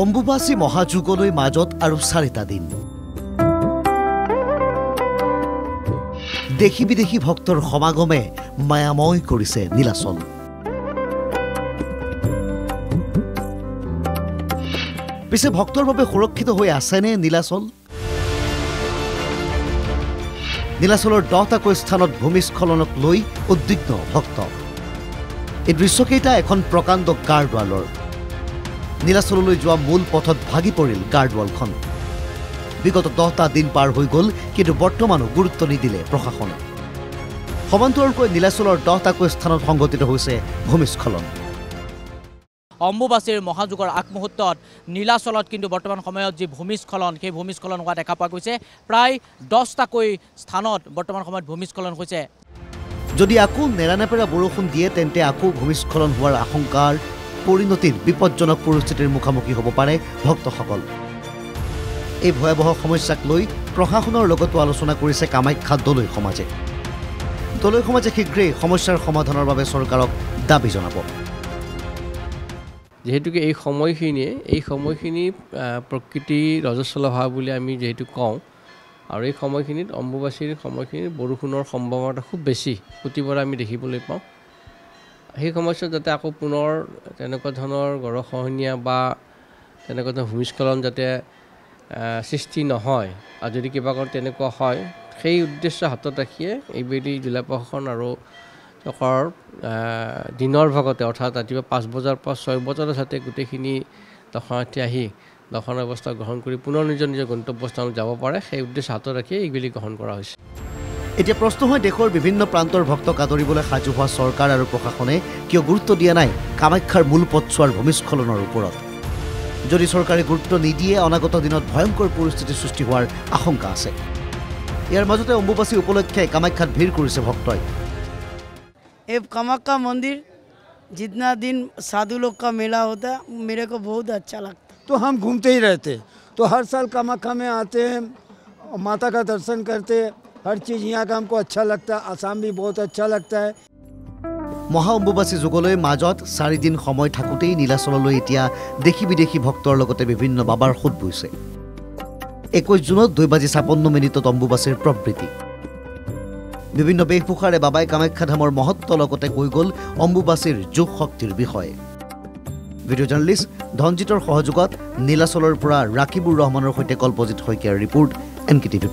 অম্বুবাচী মহাযুগলৈ মাজত আৰু 4টা দিন দেখি বিদেশী ভক্তৰ সমাগমে মায়াময় কৰিছে নীলাচল পিছে ভক্তৰ বাবে সুৰক্ষিত হৈ আছেনে নীলাচল নীলাচলৰ 10টাকৈ স্থানত ভূমিস্খলনক লৈ উদ্বিগ্ন ভক্ত এই দৃশ্যকেইটা এখন প্ৰকাণ্ড গাৰ্ডৱালৰ নীলাচললৈ যোৱা মূল পথত ভাগি পৰিল গাৰ্ডৱালখন বিগত 10টা দিন পাৰ হৈ গ'ল কিন্তু বৰ্তমানো গুৰুত্ব নিদিলে প্ৰশাসনে সমান্তৰালকৈ নীলাচলৰ 10টাকৈ স্থানত সংঘটিত হৈছে ভূমিস্খলন অম্বুবাচীৰ মহাযুগৰ আগমুহূৰ্তত নীলাচলত কিন্তু বৰ্তমান সময়ত যি ভূমিস্খলন সেই ভূমিস্খলন হোৱা দেখা পোৱা গৈছে প্ৰায় 10টাকৈ স্থানত বৰ্তমান সময়ত ভূমিস্খলন হৈছে যদি আকৌ নেৰানেপেৰা বৰষুণ দিয়ে তেন্তে আকৌ ভূমিস্খলন হোৱাৰ আশংকাৰ পৰিণতিৰ বিপজ্জনক পৰিস্থিতিৰ মুখামুখি হ'ব পাৰে ভক্তসকল এই ভয়াবহ সমস্যাক লৈ প্ৰশাসনৰ লগতো আলোচনা কৰিছে কামাখ্যা দলৈ সমাজে শীঘ্ৰেই সমস্যাৰ সমাধানৰ বাবে চৰকাৰক দাবী জনাব যেহেতুকে এই সময়খিনি প্ৰকৃতি ৰজস্বলা ভাৱ বুলি আমি যেহেতু কওঁ আৰু এই সময়খিনিত অম্বুবাচীৰ সময়খিনিত বৰষুণৰ সম্ভাৱনা খুব বেছি প্ৰতিবাৰে আমি দেখিবলৈ পাওঁ সেই সময়ছোৱাত যাতে আকৌ পুনৰ তেনেকুৱা ধৰণৰ গড়খহনীয়া বা তেনেকুৱা ধৰণৰ ভূমিস্খলন যাতে সৃষ্টি নহয় আৰু যদি কিবা তেনেকুৱা হয় সেই উদ্দেশ্য হাতত ৰাখিয়ে এইবেলি জিলা প্ৰশাসন আৰু চৰকাৰৰ দিনৰ ভাগতে অৰ্থাৎ ৰাতিপুৱা 5 বজাৰ পৰা 6 বজালৈ যাতে গোটেইখিনি দৰ্শনাৰ্থী আহি দৰ্শন ব্যৱস্থা গ্ৰহণ কৰি পুনৰ নিজৰ গন্তব্যস্থানত যাব পাৰে সেই উদ্দেশ্য হাতত ৰাখি এইবেলি গ্ৰহণ কৰা হৈছে এতিয়া প্ৰশ্ন হয় দেশৰ বিভিন্ন প্ৰান্তৰ ভক্তক আদৰিবলৈ সাজু হোৱা চৰকাৰ আৰু প্ৰশাসনে কিয় গুৰুত্ব দিয়া নাই কামাখ্যাৰ মূল পথছোৱাৰ ভূমিস্খলনৰ ওপৰত যদি চৰকাৰে গুৰুত্ব নিদিয়ে অনাগত দিনত ভয়ংকৰ পৰিস্থিতিৰ সৃষ্টি হোৱাৰ আশংকা আছে ইয়াৰ মাজতে অম্বুবাচী উপলক্ষে কামাখ্যাত ভিৰ কৰিছে ভক্তই ये कामाख्या मंदिर जितना दिन साधु लोग का मेला होता है मेरे को बहुत अच्छा लगता है तो हम घूमते ही रहते तो हर साल कामाख्या में आते हैं माता का दर्शन करते हर चीज़ यहाँ का हमको अच्छा लगता है आसाम भी बहुत अच्छा लगता है মহা অম্বুবাচী যুগলৈ মাজত 4 দিন সময় থাকোঁতেই নীলাচললৈ এতিয়া দেখি বিদেশী ভক্তৰ লগতে বিভিন্ন বাবাৰ সোঁত বৈছে 21 জুনত 2:56 অম্বুবাচীৰ প্ৰবৃত্তি বিভিন্ন বেশভূষাৰে বাবাই কামাখ্যা ধামৰ মহত্ব লগতে কৈ গ'ল অম্বুবাচীৰ যোগ শক্তিৰ বিষয়ে ভিডিঅ' জাৰ্নেলিষ্ট ধনজিতৰ সহযোগত নীলাচলৰ পৰা ৰাকিবুৰ ৰহমানৰ সৈতে কল্পজিত শইকীয়াৰ ৰিপৰ্ট NKTV+